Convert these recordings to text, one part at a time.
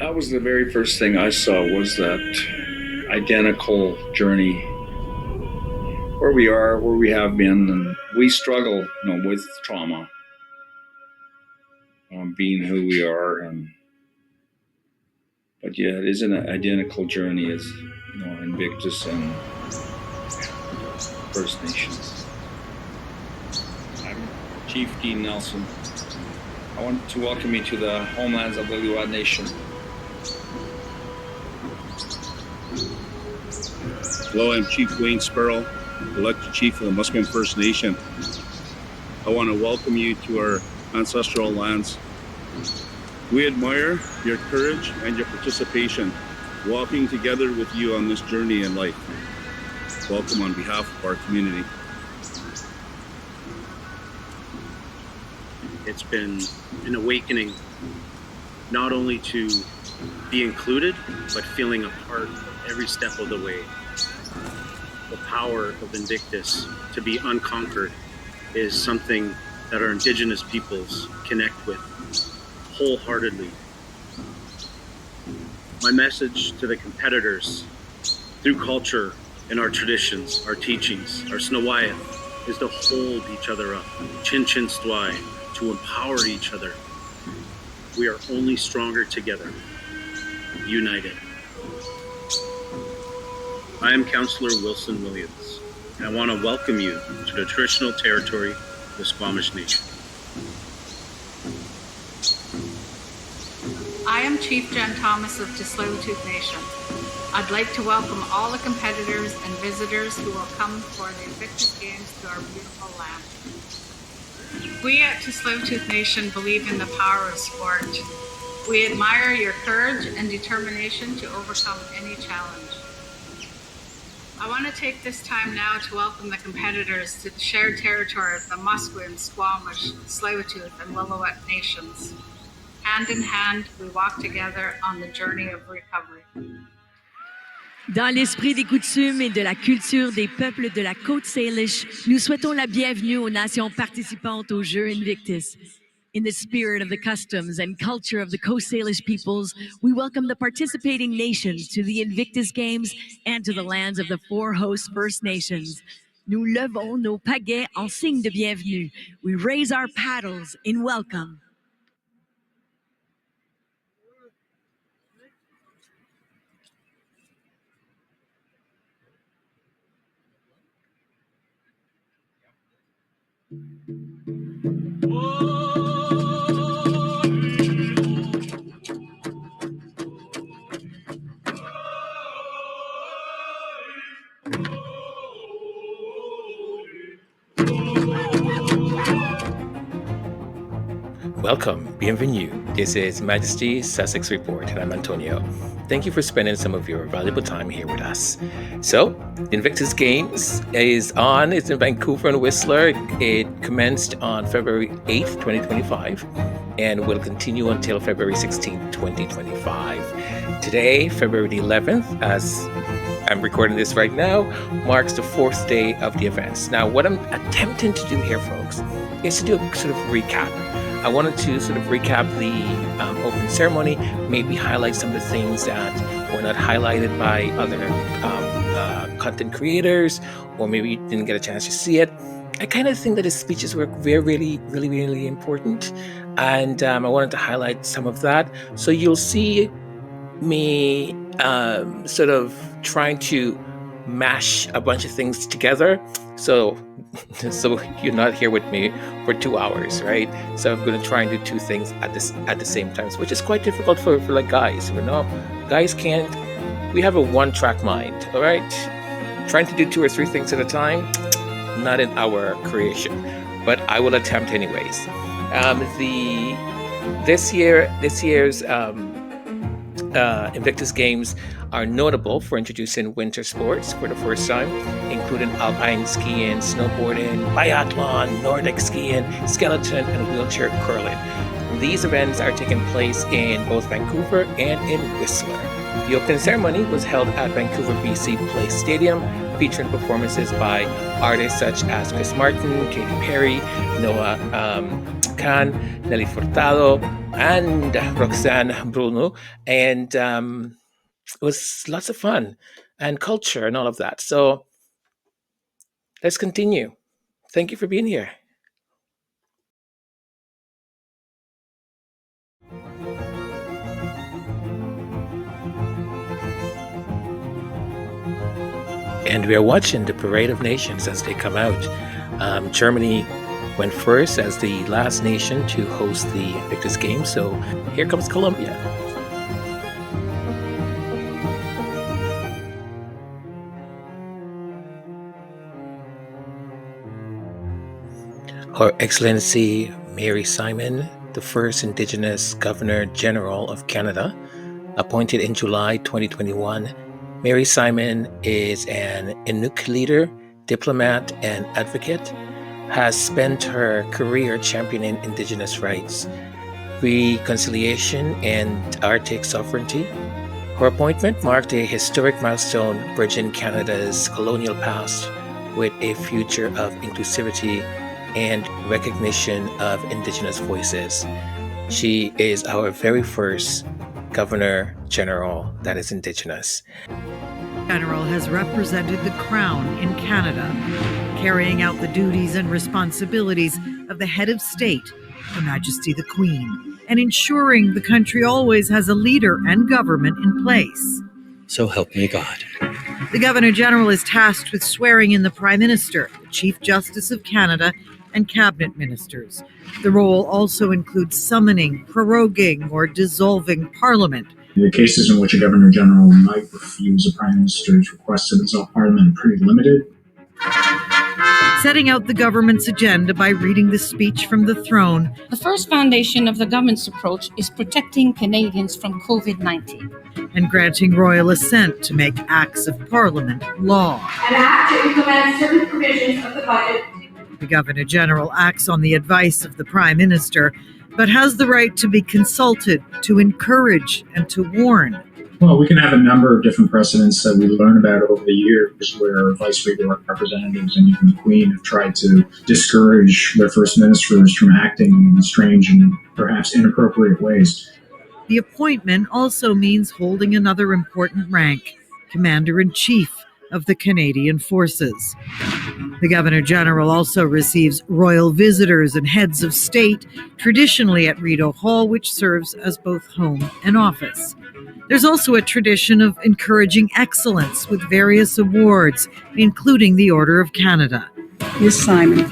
That was the very first thing I saw was that identical journey where we are, where we have been, and we struggle, with trauma, being who we are, and but yeah, it is an identical journey as Invictus and First Nations. I'm Chief Dean Nelson. I want to welcome you to the homelands of the Lil'wat Nation. Hello, I'm Chief Wayne Sparrow, elected Chief of the Musqueam First Nation. I want to welcome you to our ancestral lands. We admire your courage and your participation, walking together with you on this journey in life. Welcome on behalf of our community. It's been an awakening, not only to be included, but feeling a part of every step of the way. The power of Invictus to be unconquered is something that our Indigenous peoples connect with wholeheartedly. My message to the competitors through culture and our traditions, our teachings, our Snowayeth, is to hold each other up, chin chin stwai, to empower each other. We are only stronger together, united. I am Councillor Wilson Williams, and I want to welcome you to the traditional territory of the Squamish Nation. I am Chief Jen Thomas of Tsleil-Waututh Nation. I'd like to welcome all the competitors and visitors who will come for the Invictus Games to our beautiful land. We at Tsleil-Waututh Nation believe in the power of sport. We admire your courage and determination to overcome any challenge. I want to take this time now to welcome the competitors to the shared territory of the Musqueam, Squamish, Tsleil-Waututh, and Lil'wat nations. Hand in hand, we walk together on the journey of recovery. Dans l'esprit des coutumes et de la culture des peuples de la côte Salish, nous souhaitons la bienvenue aux nations participantes aux Jeux Invictus. In the spirit of the customs and culture of the Coast Salish peoples, we welcome the participating nations to the Invictus Games and to the lands of the four host First Nations. Nous levons nos pagaies en signe de bienvenue. We raise our paddles in welcome. Welcome, bienvenue. This is Majesty Sussex Report, and I'm Antonio. Thank you for spending some of your valuable time here with us. So, Invictus Games is on. It's in Vancouver and Whistler. It commenced on February 8th, 2025, and will continue until February 16th, 2025. Today, February 11th, as I'm recording this right now, marks the fourth day of the events. Now, what I'm attempting to do here, folks, is to do a sort of recap. I wanted to sort of recap the opening ceremony, maybe highlight some of the things that were not highlighted by other content creators, or maybe you didn't get a chance to see it. I kind of think that his speeches were really important, and I wanted to highlight some of that. So you'll see me sort of trying to mash a bunch of things together. So you're not here with me for 2 hours, right? So I'm going to try and do two things at the same time, which is quite difficult for like guys. Guys can't. We have a one-track mind, all right? Trying to do 2 or 3 things at a time, not in our creation, but I will attempt anyways. This year's Invictus Games are notable for introducing winter sports for the first time, including alpine skiing, snowboarding, biathlon, Nordic skiing, skeleton, and wheelchair curling. These events are taking place in both Vancouver and in Whistler. The opening ceremony was held at Vancouver BC Place Stadium, featuring performances by artists such as Chris Martin, Katy Perry, Noah Khan, Nelly Furtado, and Roxanne Bruno. And it was lots of fun and culture and all of that. So let's continue. Thank you for being here. And we are watching the Parade of Nations as they come out. Germany went first as the last nation to host the Invictus Games. So here comes Colombia. Her Excellency Mary Simon, the first Indigenous Governor General of Canada, appointed in July 2021. Mary Simon is an Inuk leader, diplomat, and advocate, has spent her career championing Indigenous rights, reconciliation, and Arctic sovereignty. Her appointment marked a historic milestone bridging Canada's colonial past with a future of inclusivity and recognition of Indigenous voices. She is our very first Governor General that is Indigenous. General has represented the Crown in Canada, carrying out the duties and responsibilities of the head of state, Her Majesty the Queen, and ensuring the country always has a leader and government in place. So help me God. The Governor General is tasked with swearing in the Prime Minister, the Chief Justice of Canada, and cabinet ministers. The role also includes summoning, proroguing, or dissolving Parliament. The cases in which a Governor General might refuse a Prime Minister's request to dissolve Parliament are pretty limited. Setting out the government's agenda by reading the speech from the throne. The first foundation of the government's approach is protecting Canadians from COVID-19. And granting royal assent to make acts of Parliament law. An act to implement certain provisions of the budget. The Governor General acts on the advice of the Prime Minister, but has the right to be consulted, to encourage, and to warn. Well, we can have a number of different precedents that we learn about over the years where vice regal representatives and even the Queen have tried to discourage their first ministers from acting in strange and perhaps inappropriate ways. The appointment also means holding another important rank, Commander-in-Chief of the Canadian Forces. The Governor General also receives royal visitors and heads of state, traditionally at Rideau Hall, which serves as both home and office. There's also a tradition of encouraging excellence with various awards, including the Order of Canada. Miss Simon.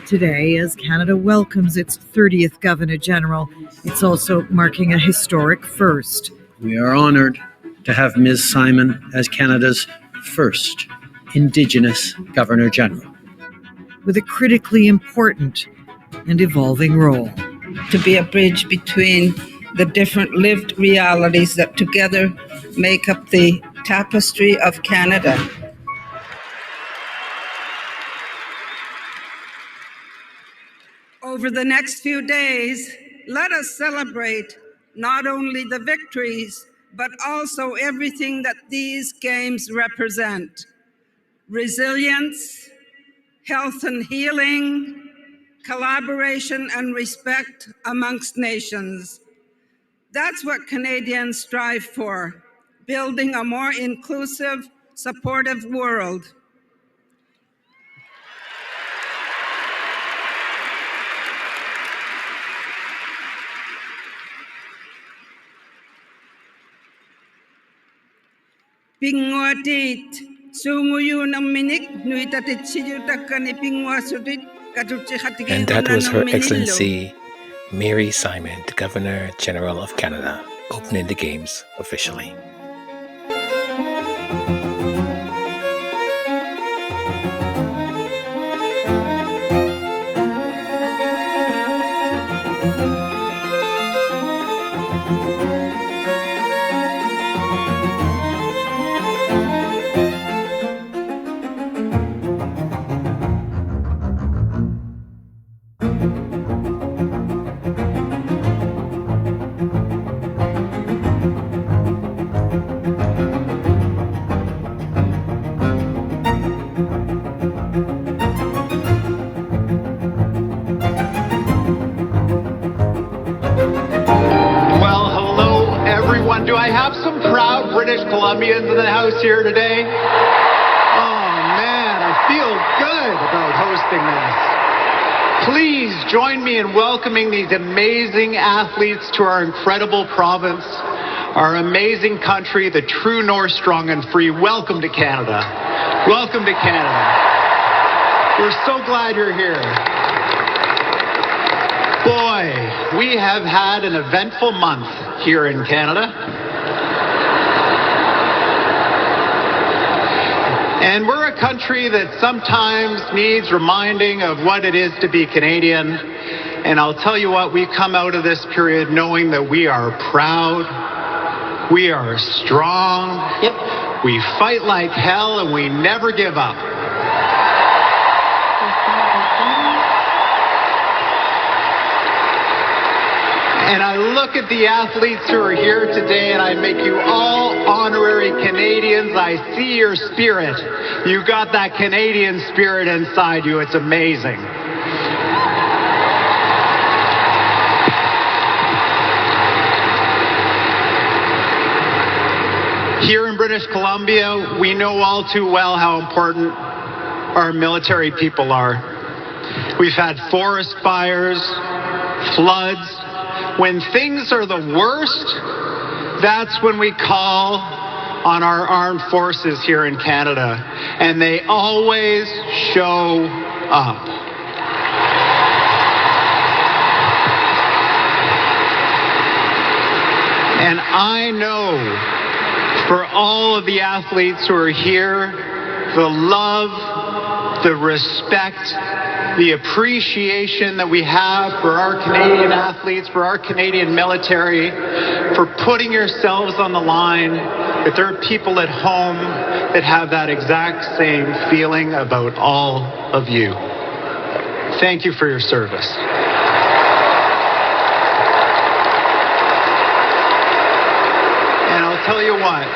Today, as Canada welcomes its 30th Governor General, it's also marking a historic first. We are honoured to have Ms. Simon as Canada's first Indigenous Governor General, with a critically important and evolving role. To be a bridge between the different lived realities that together make up the tapestry of Canada. Over the next few days, let us celebrate not only the victories, but also everything that these games represent. Resilience, health and healing, collaboration and respect amongst nations. That's what Canadians strive for, building a more inclusive, supportive world. Pingwatit, sumuyu ng minik, nuitatit siyo takani pingwasutit, and that was Her Excellency Mary Simon, the Governor General of Canada, opening the games officially. have some proud British Columbians in the house here today? Oh man, I feel good about hosting this. Please join me in welcoming these amazing athletes to our incredible province, our amazing country, the true north, strong and free. Welcome to Canada. Welcome to Canada. We're so glad you're here. Boy, we have had an eventful month here in Canada. And we're a country that sometimes needs reminding of what it is to be Canadian. And I'll tell you what, we come out of this period knowing that we are proud, we are strong, we fight like hell, and we never give up. And I look at the athletes who are here today and I make you all honorary Canadians. I see your spirit. You've got that Canadian spirit inside you. It's amazing. Here in British Columbia, we know all too well how important our military people are. We've had forest fires, floods. When things are the worst, that's when we call on our armed forces here in Canada, and they always show up. And I know for all of the athletes who are here, the love, the respect, the appreciation that we have for our Canadian athletes, for our Canadian military, for putting yourselves on the line, that there are people at home that have that exact same feeling about all of you. Thank you for your service. And I'll tell you what,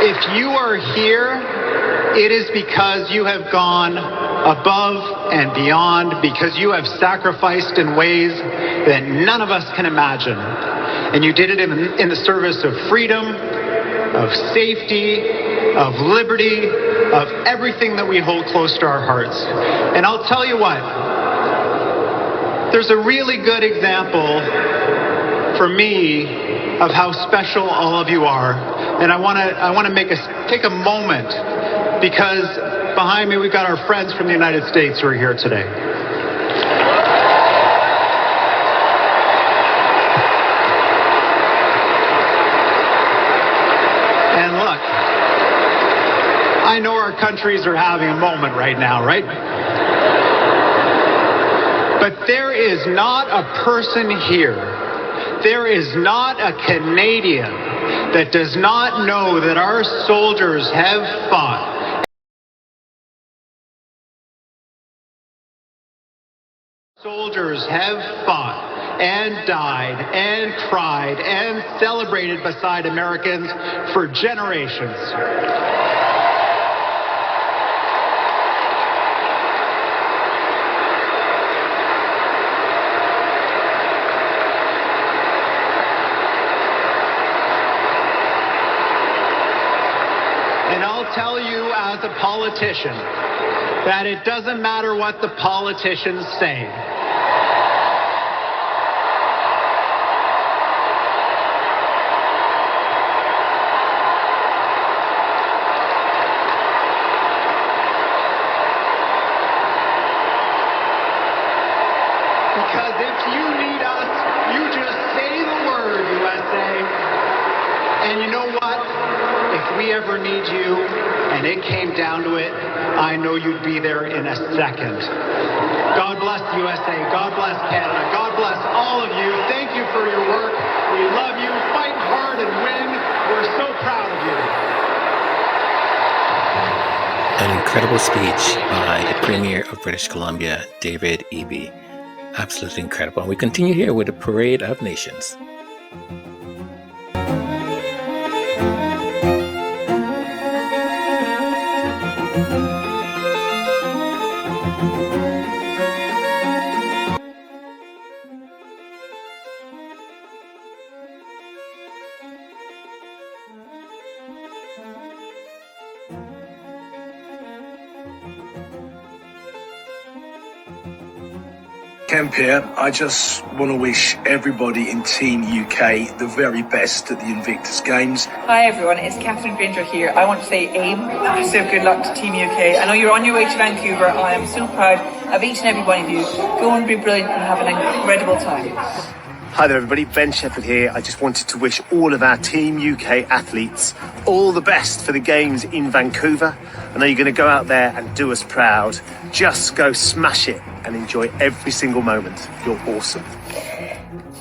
if you are here, it is because you have gone above and beyond, because you have sacrificed in ways that none of us can imagine. And you did it in the service of freedom, of safety, of liberty, of everything that we hold close to our hearts. And I'll tell you what, there's a really good example for me of how special all of you are. And I want to take a moment, because behind me we've got our friends from the United States who are here today. And look, I know our countries are having a moment right now, right? But there is not a person here, there is not a Canadian that does not know that our soldiers have fought. Soldiers have fought and died and cried and celebrated beside Americans for generations. And I'll tell you as a politician that it doesn't matter what the politicians say. Because if you need us, you just say the word, USA. And you know what? If we ever need you, and it came down to it, I know you'd be there in a second. God bless the USA. God bless Canada. God bless all of you. Thank you for your work. We love you. Fight hard and win. We're so proud of you. An incredible speech by the Premier of British Columbia, David Eby. Absolutely incredible. And we continue here with the Parade of Nations. Kemp here. I just want to wish everybody in Team UK the very best at the Invictus Games. Hi everyone, it's Catherine Granger here. I want to say a massive good luck to Team UK. I know you're on your way to Vancouver. I am so proud of each and every one of you. Go and be brilliant and have an incredible time. Hi there everybody, Ben Shepherd here. I just wanted to wish all of our Team UK athletes all the best for the games in Vancouver. I know you're going to go out there and do us proud. Just go smash it and enjoy every single moment. You're awesome.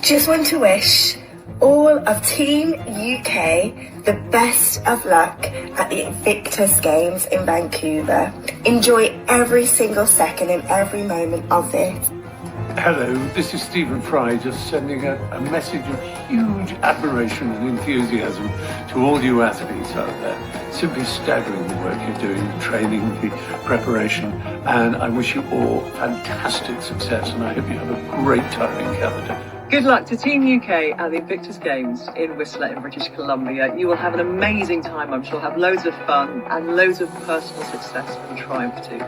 Just want to wish all of Team UK the best of luck at the Invictus Games in Vancouver. Enjoy every single second and every moment of it. Hello, this is Stephen Fry, just sending a message of huge admiration and enthusiasm to all you athletes out there. Simply staggering the work you're doing, the training, the preparation, and I wish you all fantastic success, and I hope you have a great time in Canada. Good luck to Team UK at the Invictus Games in Whistler in British Columbia. You will have an amazing time, I'm sure, have loads of fun and loads of personal success and triumph too.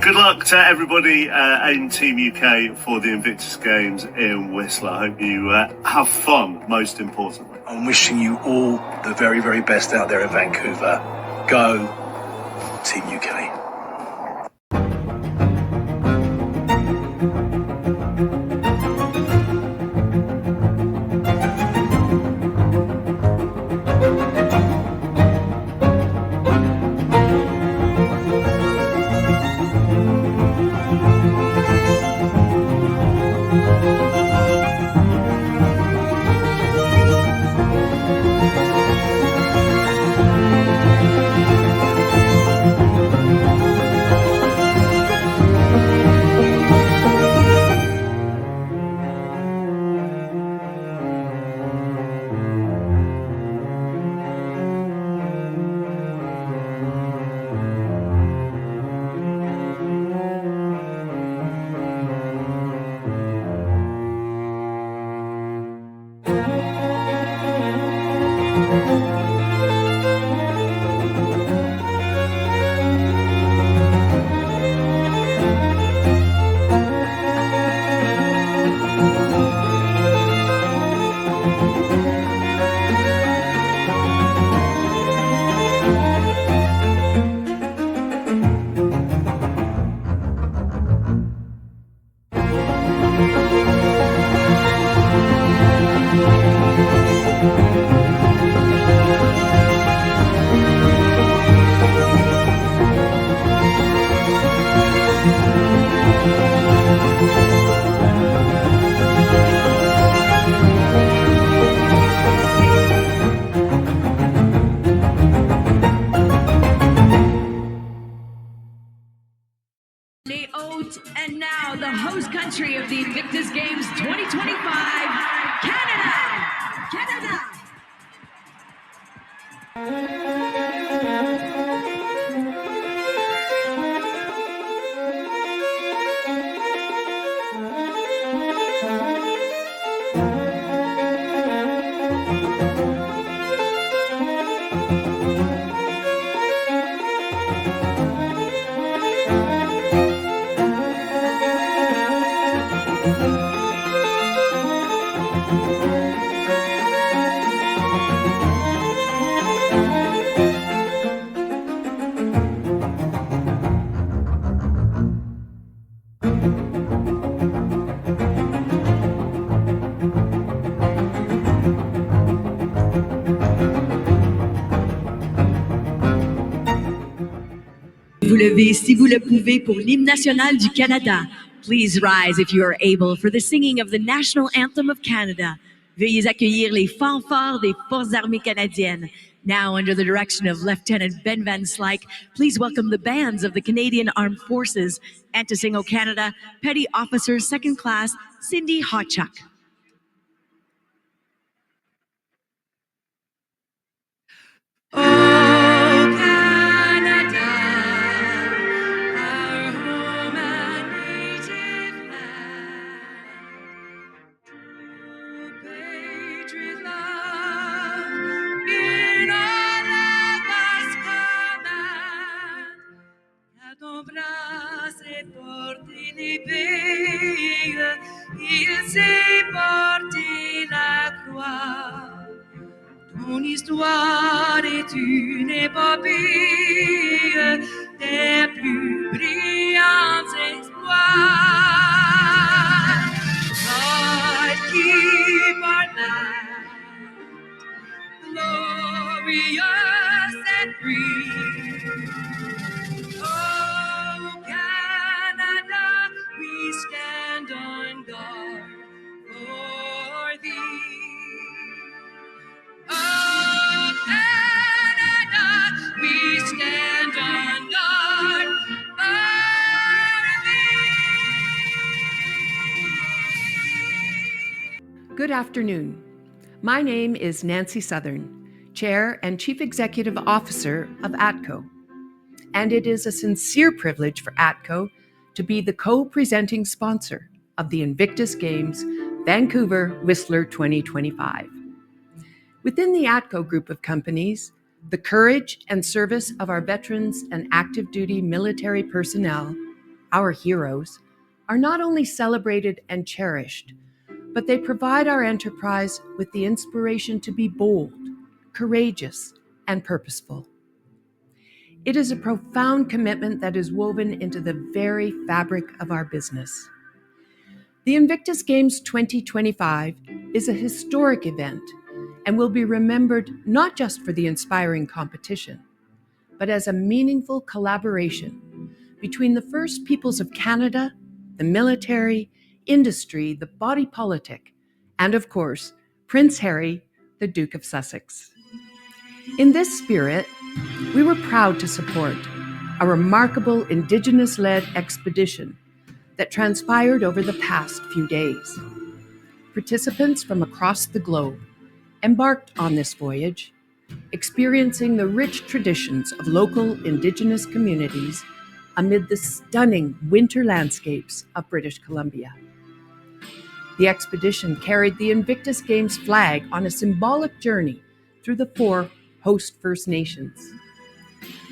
Good luck to everybody in Team UK for the Invictus Games in Whistler. I hope you have fun, most importantly. I'm wishing you all the very, very best out there in Vancouver. Go Team UK. And now the host country of the Invictus Games 2025, Canada! Canada! Vous levez si vous le pouvez pour l'hymne national du Canada. Please rise if you are able for the singing of the national anthem of Canada. Veuillez accueillir les fanfares des Forces armées canadiennes. Now, under the direction of Lieutenant Ben Van Slyke, please welcome the bands of the Canadian Armed Forces and to sing O Canada, Petty Officer Second Class Cindy Hotchuk. Ton bras et porter les pays. Mon histoire est une épopée des plus brillants exploits. God keep our land glorious and free. Oh, Canada, we stand on guard for thee. Oh, Canada, we stand on guard for thee. Good afternoon. My name is Nancy Southern, Chair and Chief Executive Officer of ATCO, and it is a sincere privilege for ATCO to be the co-presenting sponsor of the Invictus Games Vancouver Whistler 2025. Within the ATCO group of companies, the courage and service of our veterans and active duty military personnel, our heroes, are not only celebrated and cherished, but they provide our enterprise with the inspiration to be bold, courageous, and purposeful. It is a profound commitment that is woven into the very fabric of our business. The Invictus Games 2025 is a historic event and will be remembered not just for the inspiring competition, but as a meaningful collaboration between the First Peoples of Canada, the military, industry, the body politic, and of course, Prince Harry, the Duke of Sussex. In this spirit, we were proud to support a remarkable Indigenous-led expedition that transpired over the past few days. Participants from across the globe embarked on this voyage, experiencing the rich traditions of local Indigenous communities amid the stunning winter landscapes of British Columbia. The expedition carried the Invictus Games flag on a symbolic journey through the 4 host First Nations.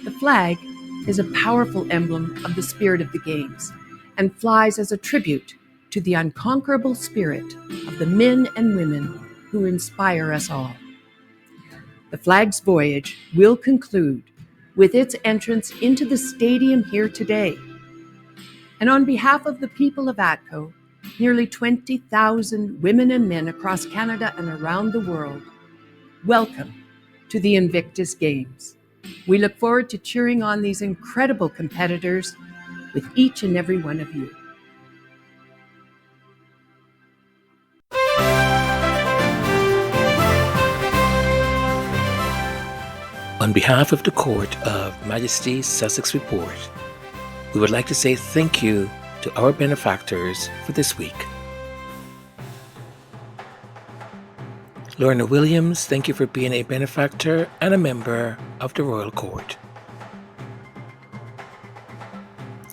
The flag is a powerful emblem of the spirit of the Games and flies as a tribute to the unconquerable spirit of the men and women who inspire us all. The flag's voyage will conclude with its entrance into the stadium here today. And on behalf of the people of ATCO, nearly 20,000 women and men across Canada and around the world, welcome to the Invictus Games. We look forward to cheering on these incredible competitors with each and every one of you. On behalf of the Court of Majesty Sussex Report, we would like to say thank you to our benefactors for this week. Lorna Williams, thank you for being a benefactor and a member of the Royal Court.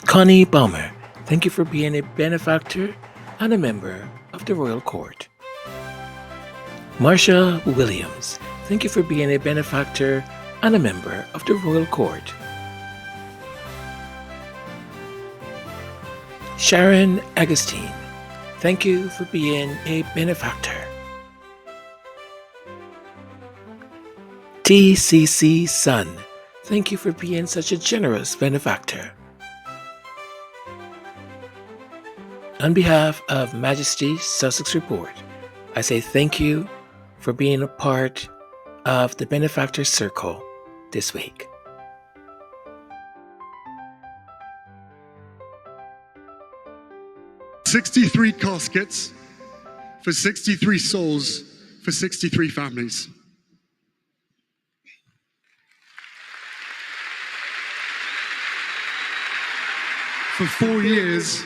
Connie Baumer, thank you for being a benefactor and a member of the Royal Court. Marsha Williams, thank you for being a benefactor and a member of the Royal Court. Sharon Agustine, thank you for being a benefactor. TCC Sun, thank you for being such a generous benefactor. On behalf of Majesty Sussex Report, I say thank you for being a part of the Benefactor Circle this week. "63 caskets for 63 souls for 63 families." For 4 years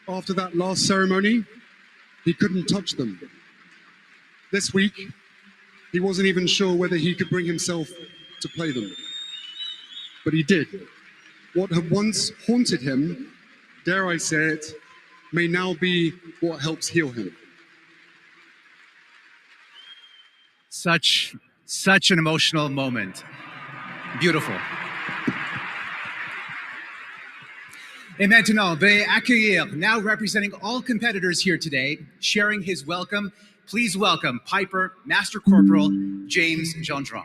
after that last ceremony, he couldn't touch them. This week, he wasn't even sure whether he could bring himself to play them. But he did. What had once haunted him, dare I say it, may now be what helps heal him. Such an emotional moment. Beautiful. Et maintenant, veuillez accueillir, now representing all competitors here today, sharing his welcome, please welcome Piper Master Corporal James Gendron.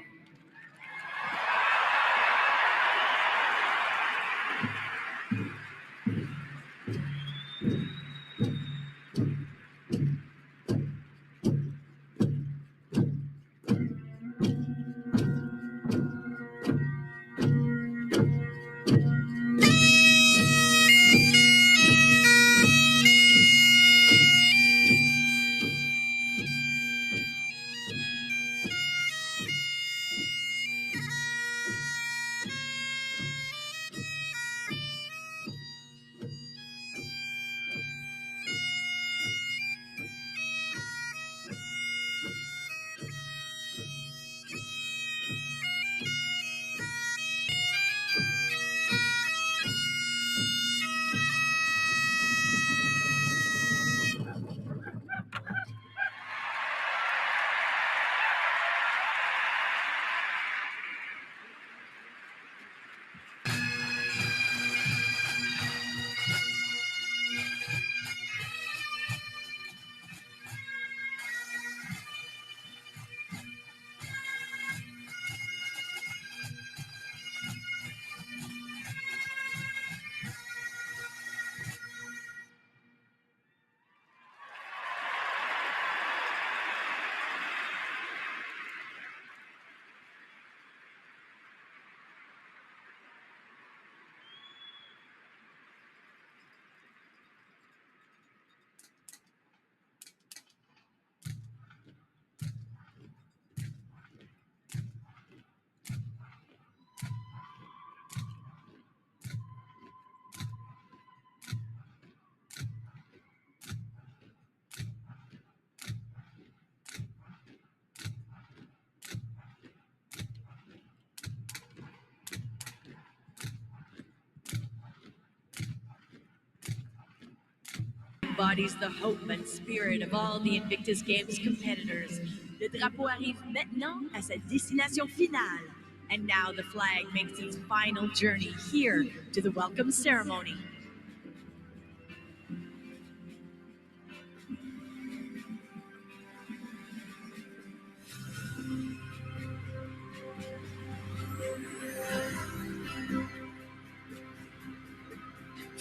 Embodies the hope and spirit of all the Invictus Games competitors. Le drapeau arrive maintenant à sa destination finale. And now the flag makes its final journey here to the welcome ceremony.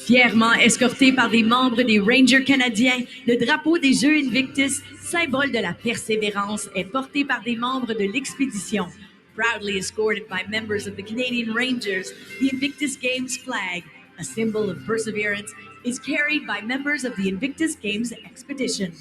Fièrement escorté par des membres des Rangers canadiens, le drapeau des Jeux Invictus, symbole de la persévérance, est porté par des membres de l'expédition. Proudly escorted by members of the Canadian Rangers, the Invictus Games flag, a symbol of perseverance, is carried by members of the Invictus Games expedition.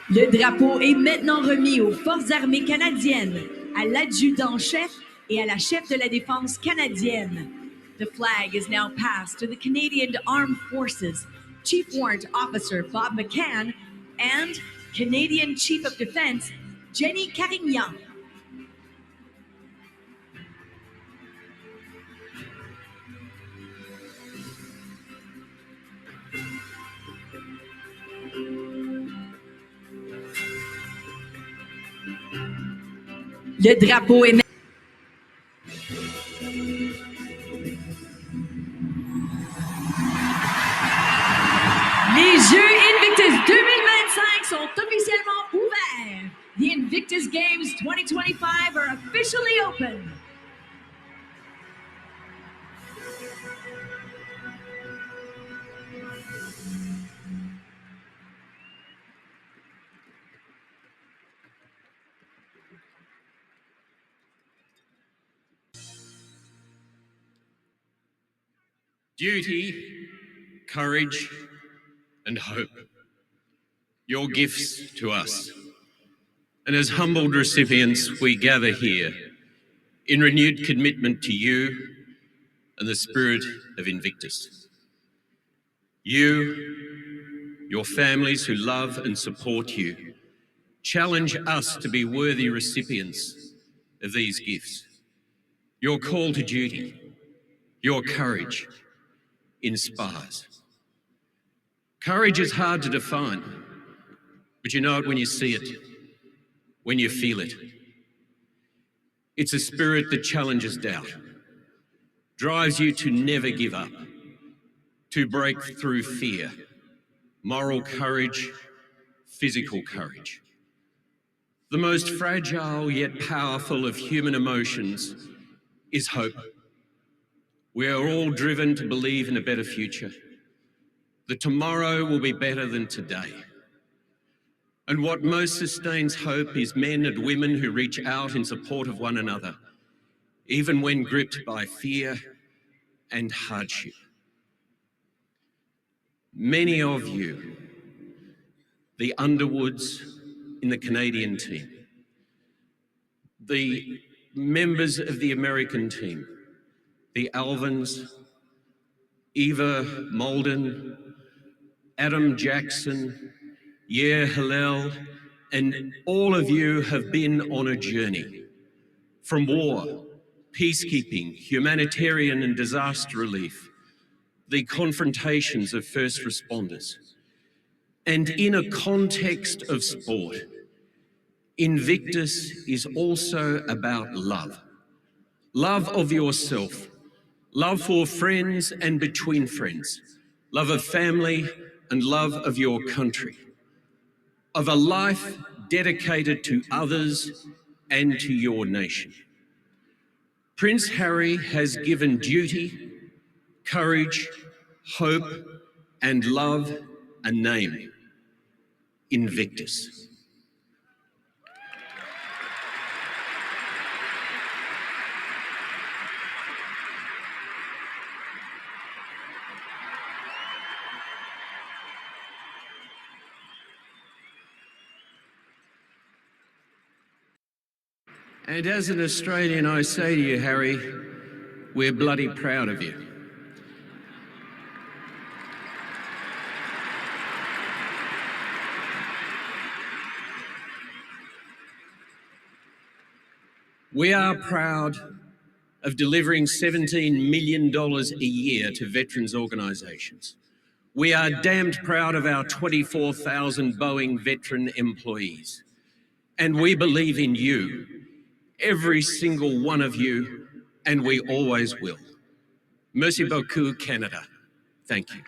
Le drapeau est maintenant remis aux Forces armées canadiennes, à l'adjudant-chef et à la chef de la défense canadienne. The flag is now passed to the Canadian Armed Forces, Chief Warrant Officer Bob McCann, and Canadian Chief of Defense Jenny Carignan. Le drapeau est Les Jeux Invictus 2025 sont officiellement ouverts. The Invictus Games 2025 are officially open. Duty, courage, and hope. Your gifts to us. And as humbled recipients, we gather here in renewed commitment to you and the spirit of Invictus. You, your families who love and support you, challenge us to be worthy recipients of these gifts. Your call to duty, your courage inspires. Courage is hard to define, but you know it when you see it, when you feel it. It's a spirit that challenges doubt, drives you to never give up, to break through fear, moral courage, physical courage. The most fragile yet powerful of human emotions is hope. We are all driven to believe in a better future, that tomorrow will be better than today. And what most sustains hope is men and women who reach out in support of one another, even when gripped by fear and hardship. Many of you, the Underwoods in the Canadian team, the members of the American team, the Alvins, Eva Molden, Adam Jackson, Yair Hillel, and all of you have been on a journey from war, peacekeeping, humanitarian and disaster relief, the confrontations of first responders. And in a context of sport, Invictus is also about love. Love of yourself, love for friends and between friends, love of family and love of your country, of a life dedicated to others and to your nation. Prince Harry has given duty, courage, hope, and love a name: Invictus. And as an Australian, I say to you, Harry, we're bloody proud of you. We are proud of delivering $17 million a year to veterans organisations. We are damned proud of our 24,000 Boeing veteran employees. And we believe in you, every single one of you, and we always will. Merci beaucoup, Canada. Thank you.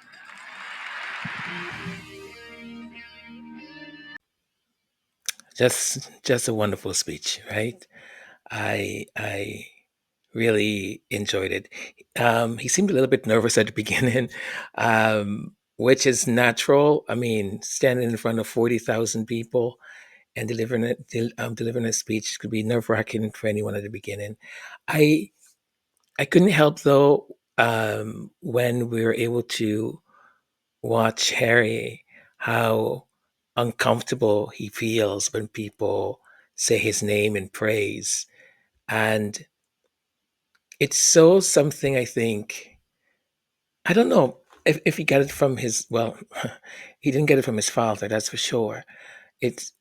Just a wonderful speech, right? I really enjoyed it. He seemed a little bit nervous at the beginning, which is natural. I mean, standing in front of 40,000 people and delivering a speech could be nerve-wracking for anyone at the beginning. I couldn't help though, when we were able to watch Harry, how uncomfortable he feels when people say his name in praise. And it's so something, I think. I don't know if he got it from well, he didn't get it from his father, that's for sure. It's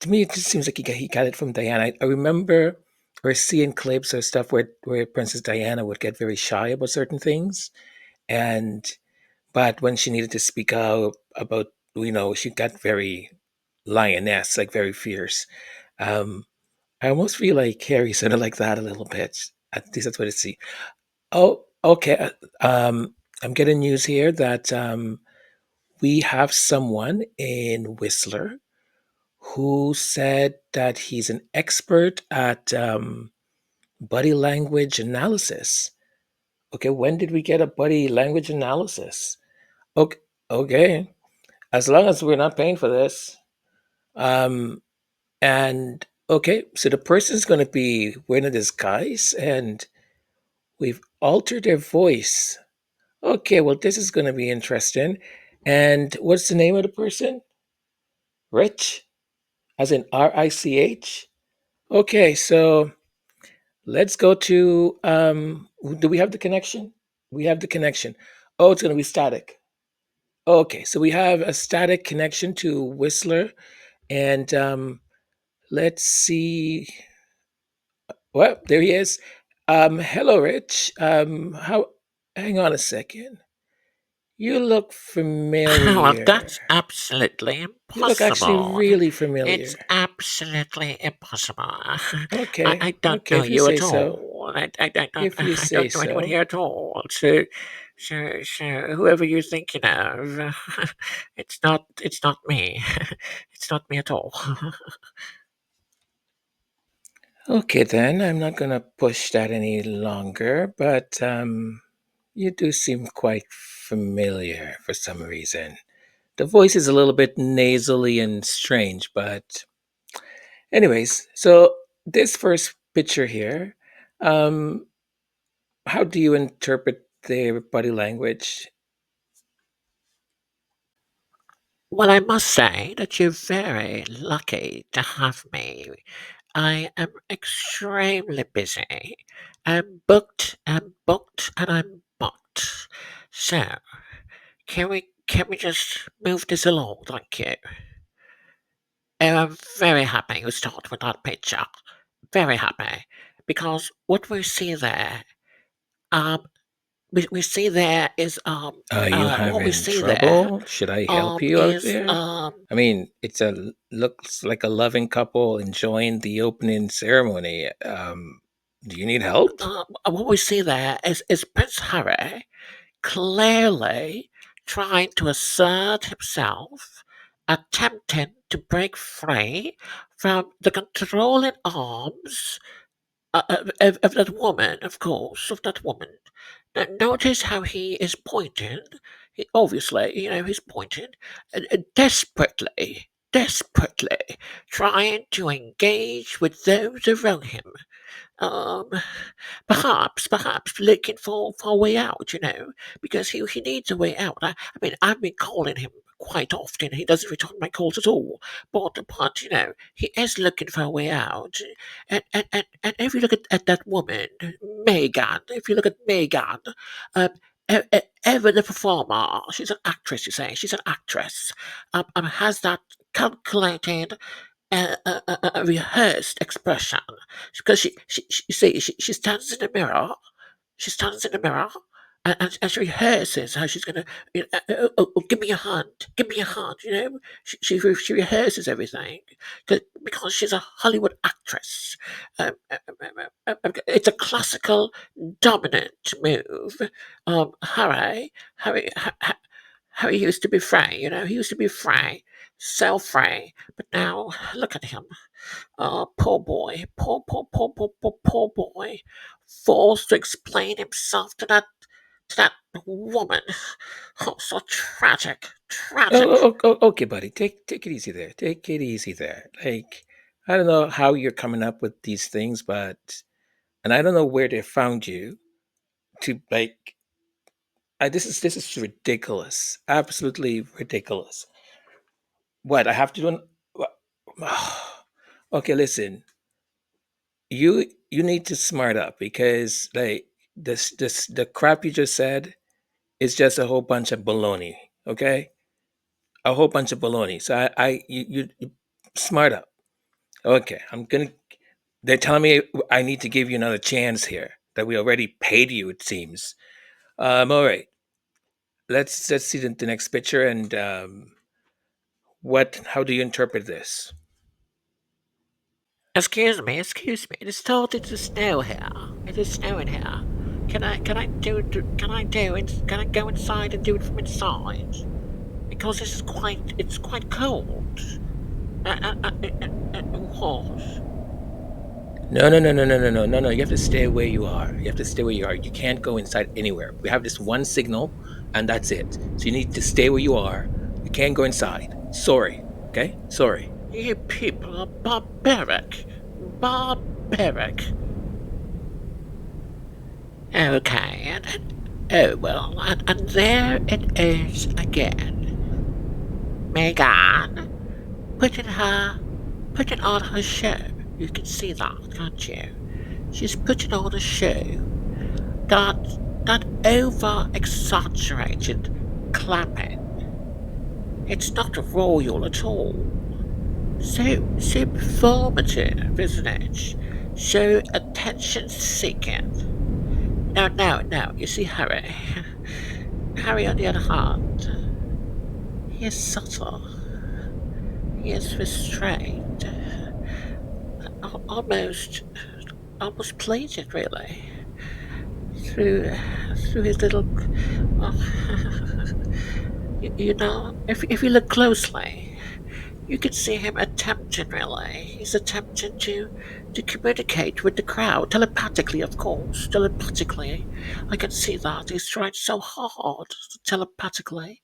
To me, it just seems like he got it from Diana. I remember or seeing clips or stuff where Princess Diana would get very shy about certain things. But when she needed to speak out about, she got very lioness, like very fierce. Um, I almost feel like Harry sort of like that a little bit. At least that's what I see. Oh, okay. I'm getting news here that we have someone in Whistler who said that he's an expert at body language analysis. Okay, when did we get a body language analysis? Okay, okay. As long as we're not paying for this. And okay, so the person's going to be wearing a disguise and we've altered their voice. Okay, well, this is going to be interesting. And what's the name of the person? Rich? As in RICH? Okay, so let's go to, do we have the connection? We have the connection. Oh, it's going to be static. Okay, so we have a static connection to Whistler. And let's see. Well, there he is. Hello, Rich. Hang on a second. You look Well, familiar. that's absolutely You look actually impossible. really familiar. It's absolutely impossible. Okay. I don't Okay, know if you you say at so. all. I don't If you I say don't know so. anybody here at all. So So whoever you're thinking of, it's not me. It's not me at all. Okay, then I'm not gonna push that any longer, but you do seem quite familiar for some reason. The voice is a little bit nasally and strange, but anyways, so this first picture here, um, how do you interpret their body language? Well, I must say that you're very lucky to have me. I am extremely busy. I'm booked, and I'm booked. So, can we just move this along, thank you? And I'm very happy you start with that picture. Very happy. Because what we see there, um, we see there is, Are you what we having see there, trouble? Should I help you out is, there? I mean, looks like a loving couple enjoying the opening ceremony. Do you need help? what we see there is Prince Harry clearly trying to assert himself, attempting to break free from the controlling arms of that woman, of course, of that woman. Now, notice how he is pointing. He, obviously, he's pointing desperately trying to engage with those around him. Um, perhaps looking for a way out, because he needs a way out. I mean, I've been calling him quite often. He doesn't return my calls at all. But he is looking for a way out. And if you look at that woman, Megan, if you look at Megan, um, ever the performer, she's an actress, you say, she's an actress, has that calculated a rehearsed expression because you see she stands in the mirror. She stands in the mirror and she rehearses how she's gonna give me a hand, give me a hand. She rehearses everything because she's a Hollywood actress. It's a classical dominant move. Harry used to be free. He used to be free, self-free, but now look at him. Poor boy, poor boy, forced to explain himself to that woman. Oh, so tragic, tragic. Okay, buddy. Take it easy there. Take it easy there. Like, I don't know how you're coming up with these things, and I don't know where they found you to like. This is ridiculous. Absolutely ridiculous. What I have to do? Okay, listen. You need to smart up because like this the crap you just said is just a whole bunch of baloney. Okay, a whole bunch of baloney. So you smart up. Okay, I'm gonna. They're telling me I need to give you another chance here. That we already paid you. It seems. All right. Let's see the next picture and what? How do you interpret this? Excuse me, excuse me. It is starting to snow here. It is snowing here. Can I go inside and do it from inside? Because it's quite cold. What? No. You have to stay where you are. You have to stay where you are. You can't go inside anywhere. We have this one signal, and that's it. So you need to stay where you are. You can't go inside. Sorry. Okay? Sorry. You people are barbaric. Barbaric. Okay, oh well, and there it is again. Megan, putting on her show. You can see that, can't you? She's putting on a show. That over-exaggerated clapping. It's not royal at all. So performative, isn't it? So attention-seeking. No, you see Harry. Harry, on the other hand, he is subtle. He is restrained. Almost pleasing, really. through his little. You know, if you look closely, you can see him attempting. Really, he's attempting to communicate with the crowd telepathically, of course. Telepathically, I can see that he's trying so hard to telepathically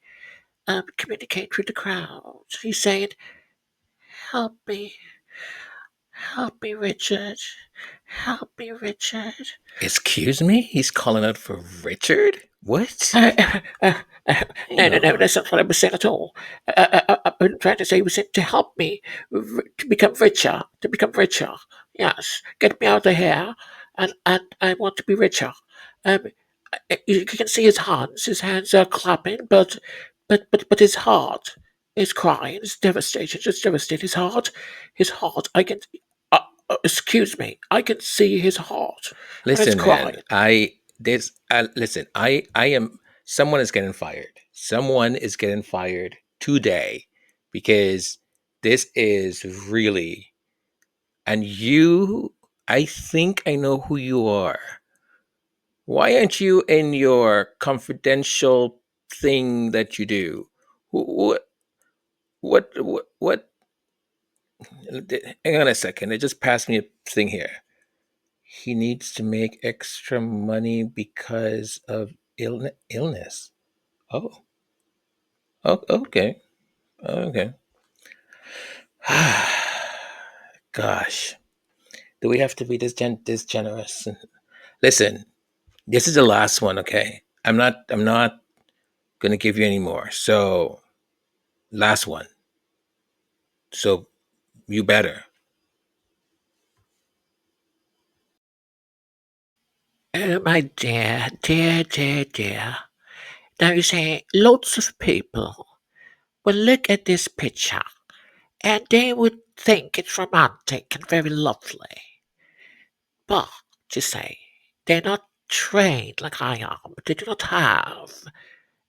communicate with the crowd. He's saying, "Help me, help me, Richard, help me, Richard." Excuse me? He's calling out for Richard? What? No, that's not what I was saying at all. I'm trying to say he was saying to help me to become richer, Yes, get me out of here, and I want to be richer. Um, you can see his hands. His hands are clapping, but his heart is crying. It's devastated. It's devastated. His heart. I can. Excuse me. I can see his heart, and it's Listen, man. crying. I am. Someone is getting fired. Someone is getting fired today because this is really. And you, I think I know who you are. Why aren't you in your confidential thing that you do? What? What? Hang on a second. It just passed me a thing here. He needs to make extra money because of illness. Oh, okay. Okay. Gosh, do we have to be this generous? Listen, this is the last one. Okay, I'm not gonna give you any more. So, last one. So you better. Oh, my dear, dear, dear, dear. Now you see, lots of people will look at this picture and they would think it's romantic and very lovely. But, you see, they're not trained like I am. They do not have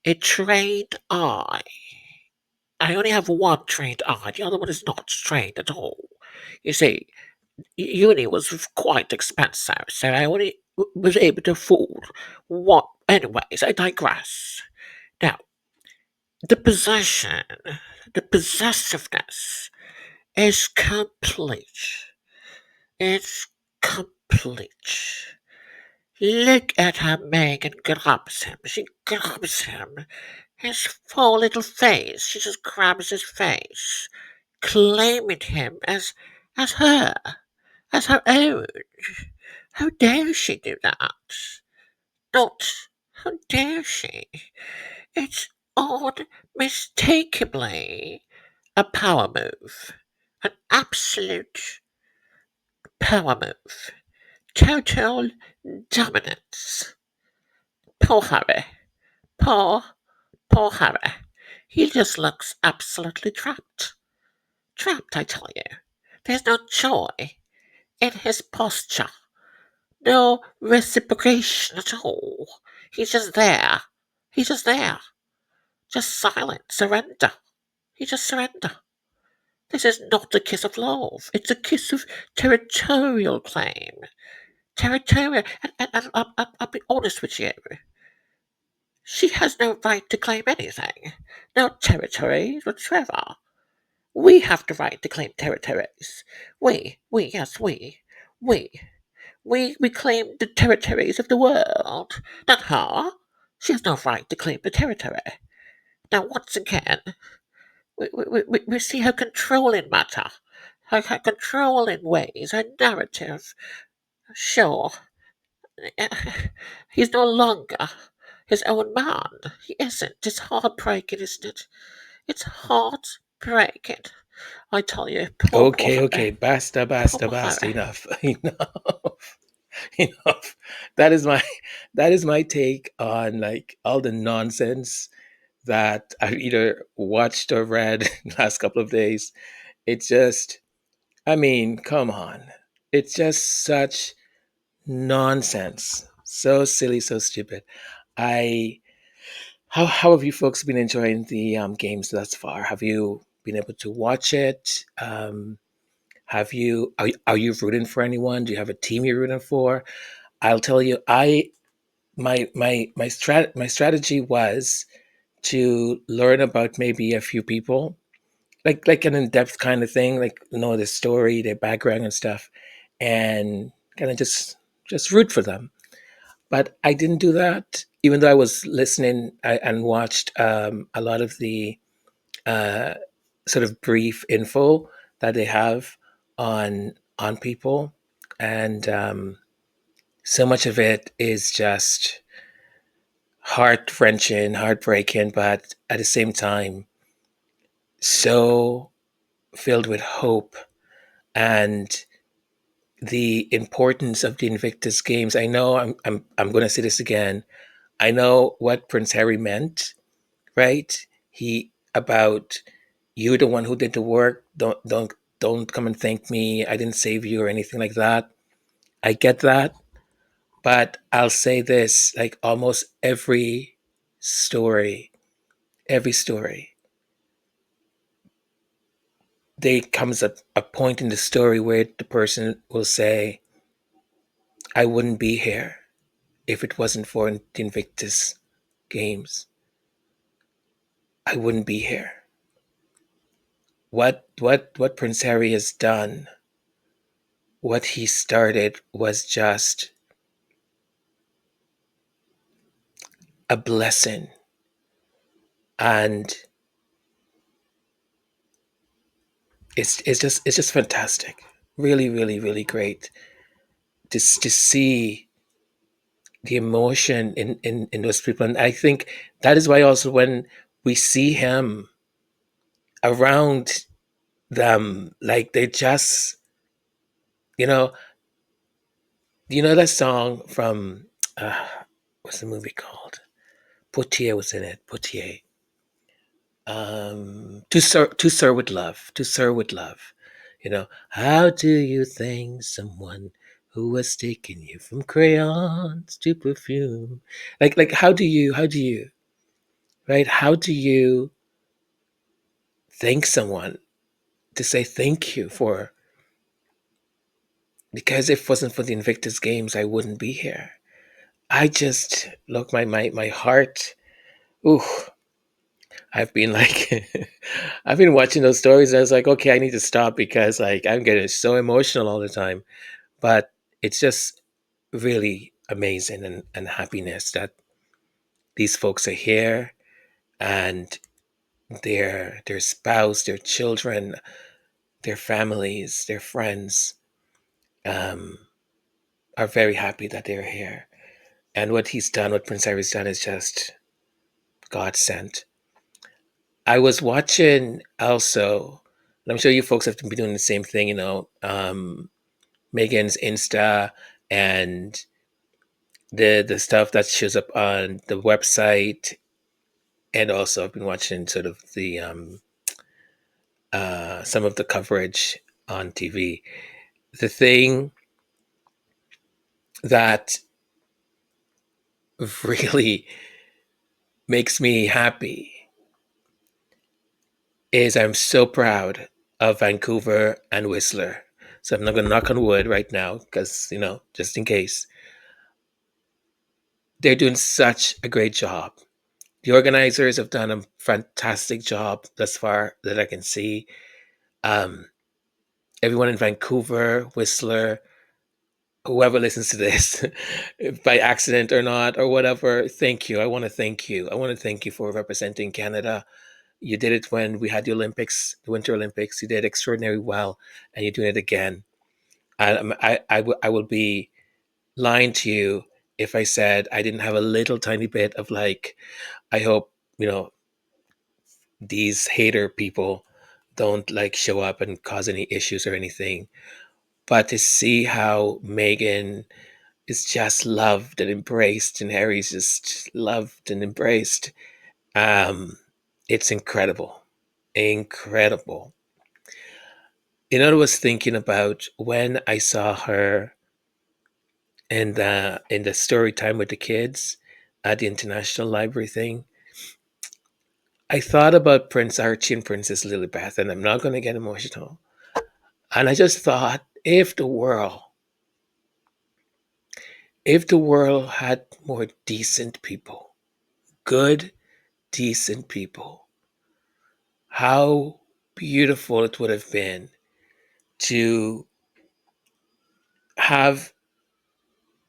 a trained eye. I only have one trained eye, the other one is not trained at all. You see, uni was quite expensive, so I only was able to afford one. Anyways, I digress. Now, the possession, the possessiveness is complete. It's complete. Look at how Megan grabs him. She grabs him. His poor little face. She just grabs his face, claiming him as her, as her own. How dare she do that? Not. How dare she? It's unmistakably a power move. An absolute power move. Total dominance. Poor Harry. Poor, poor Harry. He just looks absolutely trapped. Trapped, I tell you. There's no joy in his posture. No reciprocation at all. He's just there. He's just there. Just silent surrender. He just surrender. This is not a kiss of love. It's a kiss of territorial claim. Territorial. And I'll be honest with you. She has no right to claim anything. No territories whatsoever. We have the right to claim territories. Yes, we. We. We claim the territories of the world. Not her. She has no right to claim the territory. Now, once again, we see her controlling matter, her controlling ways, her narrative. Sure, he's no longer his own man. He isn't. It's heartbreaking, isn't it? It's heartbreaking. I tell you, poor Okay. Harry. Basta. Poor Harry. Enough. Enough. Enough. That is my take on like all the nonsense that I've either watched or read last couple of days. It's just, I mean, come on. It's just such nonsense. So silly, so stupid. I how have you folks been enjoying the games thus far? Have you been able to watch it? Have you are you rooting for anyone? Do you have a team you're rooting for? I'll tell you, I my strategy was to learn about maybe a few people, like an in-depth kind of thing, like know their story, their background and stuff, and kind of just root for them. But I didn't do that, even though I was listening and watched a lot of the uh, sort of brief info that they have on people, and so much of it is just heart wrenching, heartbreaking, but at the same time, so filled with hope and the importance of the Invictus Games. I know I'm going to say this again. I know what Prince Harry meant, right? He about you're the one who did the work. Don't come and thank me. I didn't save you or anything like that. I get that, but I'll say this: like almost story, every story, there comes a point in the story where the person will say, "I wouldn't be here if it wasn't for the Invictus Games. I wouldn't be here." What Prince Harry has done, what he started was just a blessing. And it's just fantastic. Really, really, really great to see the emotion in those people. And I think that is why also when we see him around them, like they just, you know, that song from what's the movie called? Poitier was in it. Poitier. To Sir with Love. To Sir with Love. How do you thank someone who has taken you from crayons to perfume? Like how do you right? How do you thank someone to say thank you for? Because if it wasn't for the Invictus Games, I wouldn't be here. I just look my heart. Ooh, I've been like, I've been watching those stories. And I was like, okay, I need to stop because like I'm getting so emotional all the time. But it's just really amazing and happiness that these folks are here and their spouse, their children, their families, their friends um, are very happy that they're here. And what he's done, what Prince Harry's done, is just God sent. I was watching also, and I'm sure you folks have been doing the same thing, Megan's Insta and the stuff that shows up on the website, and also I've been watching sort of the some of the coverage on TV. The thing that really makes me happy is I'm so proud of Vancouver and Whistler. So I'm not going to knock on wood right now because, just in case. They're doing such a great job. The organizers have done a fantastic job thus far that I can see. Um, Everyone in Vancouver, Whistler, whoever listens to this by accident or not or whatever, thank you. I want to thank you. I want to thank you for representing Canada. You did it when we had the Olympics, the Winter Olympics. You did extraordinarily well, and you're doing it again. I will be lying to you if I said I didn't have a little tiny bit of like, I hope, these hater people don't like show up and cause any issues or anything. But to see how Megan is just loved and embraced and Harry's just loved and embraced, it's incredible. Incredible. I was thinking about when I saw her in the story time with the kids at the International Library thing. I thought about Prince Archie and Princess Lilibeth, and I'm not going to get emotional. And I just thought, if the world, if the world had more decent people, good, decent people, how beautiful it would have been to have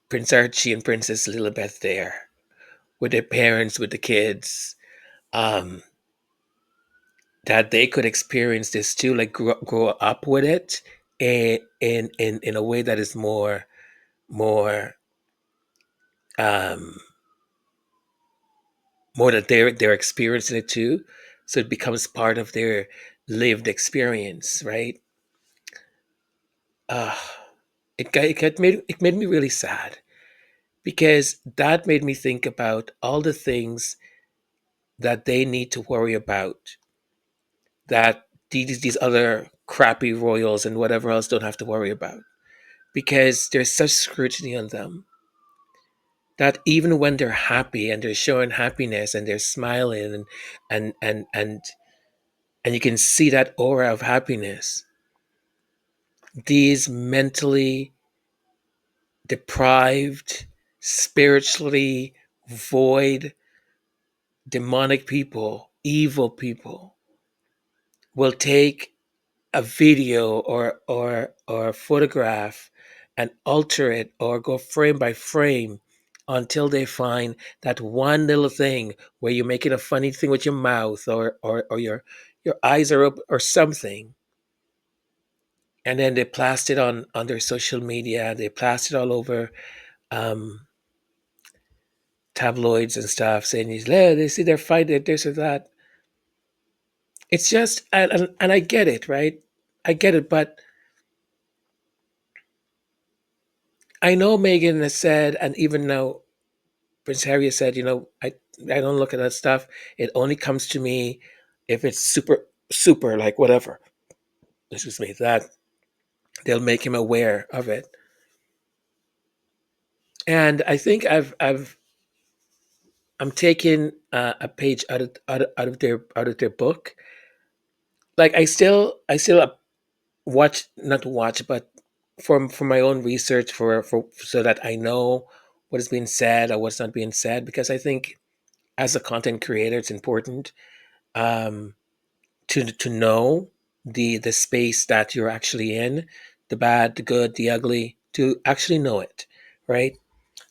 Prince Archie and Princess Lilibeth there with their parents, with the kids, um, that they could experience this too, like grow up with it in a way that is more um, more that they're experiencing it too, so it becomes part of their lived experience, right? Uh, it made me really sad because that made me think about all the things that they need to worry about that these other crappy royals and whatever else don't have to worry about, because there's such scrutiny on them that even when they're happy and they're showing happiness and they're smiling and and and and you can see that aura of happiness, these mentally deprived, spiritually void, demonic people, evil people will take a video or a photograph and alter it or go frame by frame until they find that one little thing where you're making a funny thing with your mouth or your eyes are up or something, and then they blast it on their social media. They blast it all over um, tabloids and stuff, saying "Yeah, they see their fight, this or that." It's just, and I get it, right? I get it, but I know Megan has said, and even now Prince Harry has said, I don't look at that stuff. It only comes to me if it's super, like whatever. Excuse me, that they'll make him aware of it. And I think I'm taking a page out of their book. Like I still watch, not watch, but from my own research for so that I know what is being said or what's not being said, because I think as a content creator it's important um, to know the space that you're actually in, the bad, the good, the ugly, to actually know it, right?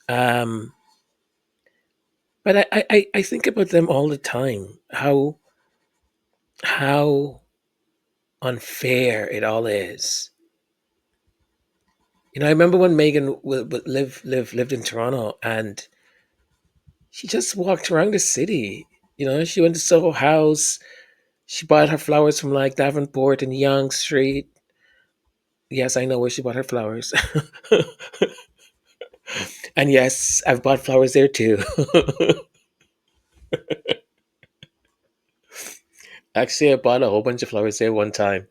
um, but I think about them all the time, how unfair it all is. I remember when Megan lived in Toronto, and she just walked around the city. She went to Soho House. She bought her flowers from like Davenport and Yonge Street. Yes, I know where she bought her flowers. And yes, I've bought flowers there too. Actually, I bought a whole bunch of flowers there one time.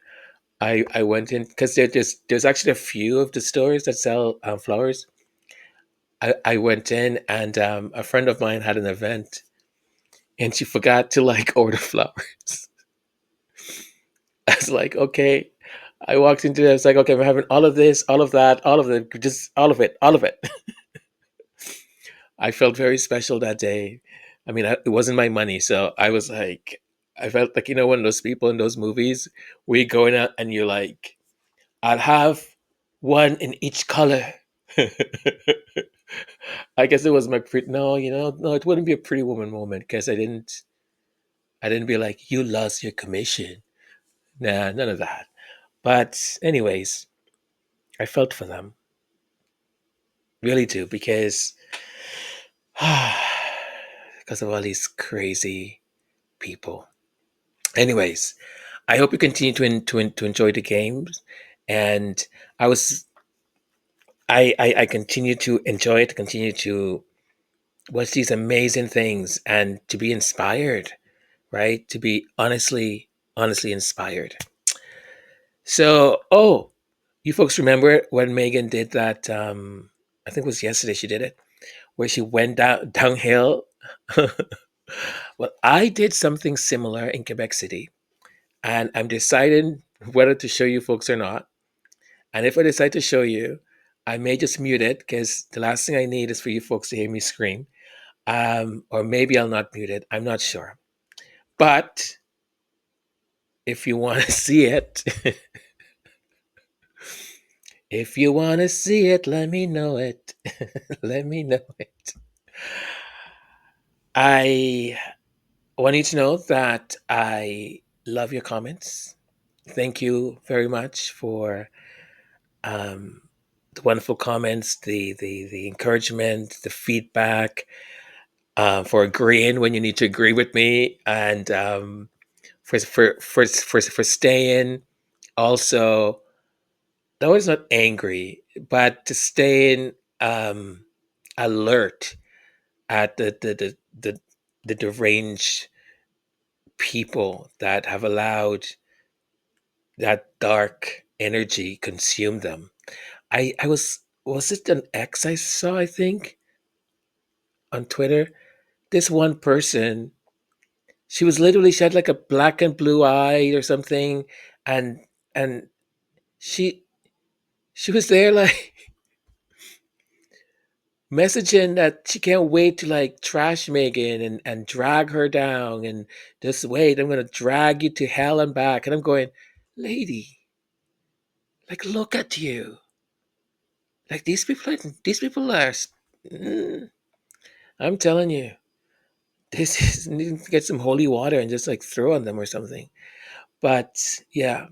I went in because there's actually a few of the stores that sell flowers. I went in, and a friend of mine had an event, and she forgot to like order flowers. I was like, okay. I walked into there. I was like, okay, I'm having all of this, all of that, all of it, just all of it, all of it. I felt very special that day. I mean, it wasn't my money, so I was like, I felt like, one of those people in those movies where you're going out and you're like, I'll have one in each color. I guess it was my pretty. No, no, it wouldn't be a Pretty Woman moment because I didn't be like, you lost your commission. Nah, none of that. But anyways, I felt for them, really do, because of all these crazy people. Anyways, I hope you continue to enjoy the games, and I was I continue to enjoy it, continue to watch these amazing things, and to be inspired, right? To be honestly inspired. So, you folks remember when Megan did that? I think it was yesterday she did it, where she went downhill. Well, I did something similar in Quebec City, and I'm deciding whether to show you folks or not. And if I decide to show you, I may just mute it because the last thing I need is for you folks to hear me scream. Or maybe I'll not mute it. I'm not sure. But if you want to see it, if you want to see it, let me know it. Let me know it. I want you to know that I love your comments. Thank you very much for the wonderful comments, the encouragement, the feedback, for agreeing when you need to agree with me, and for staying also. I was not angry, but to staying alert at the deranged people that have allowed that dark energy consume them. I was it an X I saw, I think, on Twitter? This one person, she had like a black and blue eye or something, and and she she was there like messaging that she can't wait to like trash Megan and drag her down, and just wait, I'm gonna drag you to hell and back. And I'm going, lady, like look at you. Like these people are mm, I'm telling you, this is need to get some holy water and just like throw on them or something. But yeah,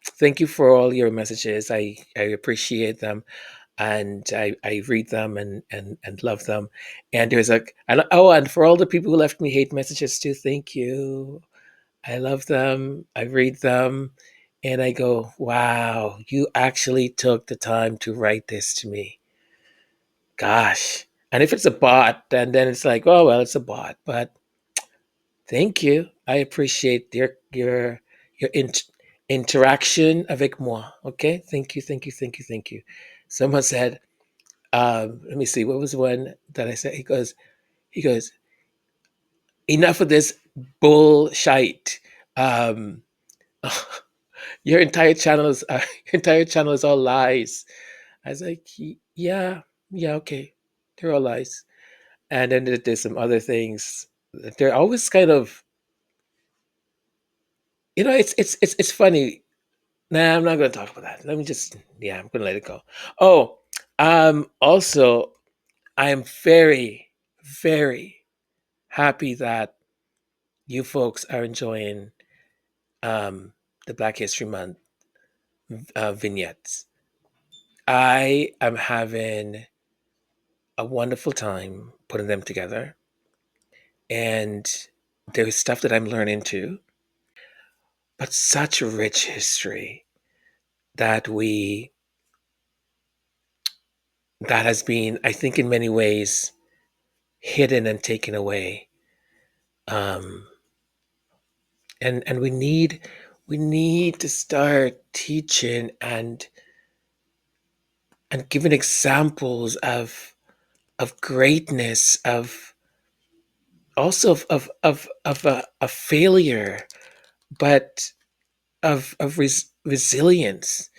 thank you for all your messages. I appreciate them, and I read them and love them. And there's like, and for all the people who left me hate messages too, thank you. I love them. I read them, and I go, wow, you actually took the time to write this to me. Gosh. And if it's a bot, then it's like, oh well, it's a bot. But thank you. I appreciate your interaction avec moi. Okay, thank you, thank you, thank you, thank you. Someone said, let me see, what was the one that I said? He goes, enough of this bullshit. Um, your entire channel is your entire channel is all lies. I was like, yeah, yeah, okay, they're all lies. And then there's some other things. They're always kind of, it's funny. Nah, I'm not going to talk about that. Let me just, yeah, I'm going to let it go. Oh, also, I am very, very happy that you folks are enjoying the Black History Month vignettes. I am having a wonderful time putting them together, and there's stuff that I'm learning too, but such a rich history that that has been, I think, in many ways hidden and taken away. Um, and we need to start teaching and giving examples of greatness, of also of a failure, but of resilience.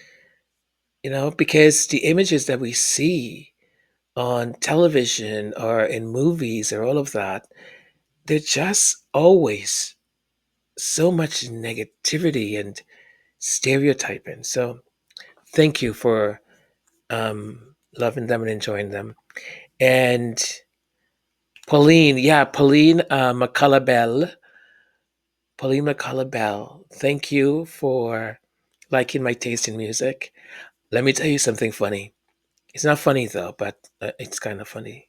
Because the images that we see on television or in movies or all of that, they're just always so much negativity and stereotyping. So thank you for loving them and enjoying them. And Pauline McCullough, thank you for liking my taste in music. Let me tell you something funny. It's not funny though, but it's kind of funny.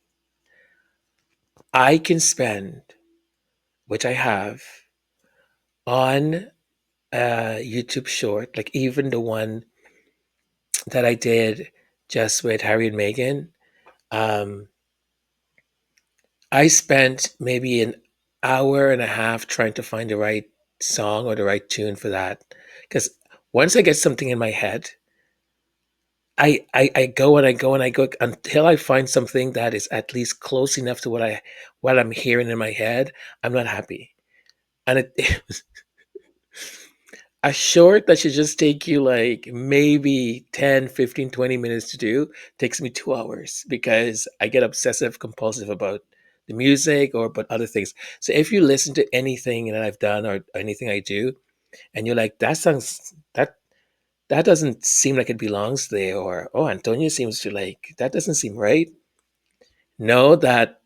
I can spend, which I have, on a YouTube short, like even the one that I did just with Harry and Meghan. Um, I spent maybe an hour and a half trying to find the right song or the right tune for that. Because once I get something in my head, I go and I go and I go until I find something that is at least close enough to what I'm hearing in my head. I'm not happy, and a short that should just take you like maybe 10, 15, 20 minutes to do takes me 2 hours because I get obsessive compulsive about the music or about other things. So if you listen to anything that I've done or anything I do, and you're like, that doesn't seem like it belongs there, or oh, Antonio seems to like that doesn't seem right. Know that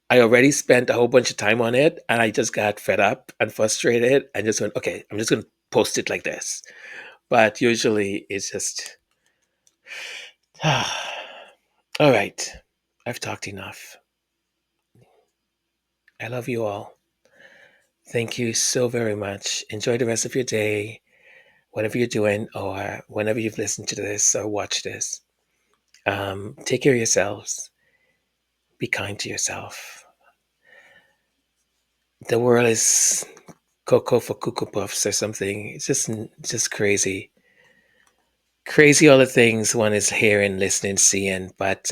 I already spent a whole bunch of time on it and I just got fed up and frustrated and just went, okay, I'm just gonna post it like this. But usually it's just all right. I've talked enough. I love you all. Thank you so very much. Enjoy the rest of your day, whatever you're doing, or whenever you've listened to this or watched this. Take care of yourselves. Be kind to yourself. The world is cocoa for cuckoo puffs or something. It's just crazy. Crazy all the things one is hearing, listening, seeing, but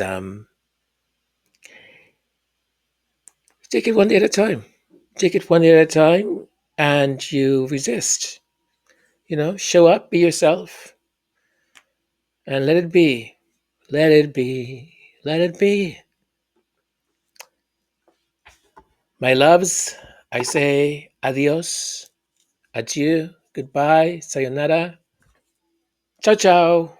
take it one day at a time. Take it one day at a time and you resist. Show up, be yourself, and let it be. Let it be. Let it be. My loves, I say adios, adieu, goodbye, sayonara. Ciao, ciao.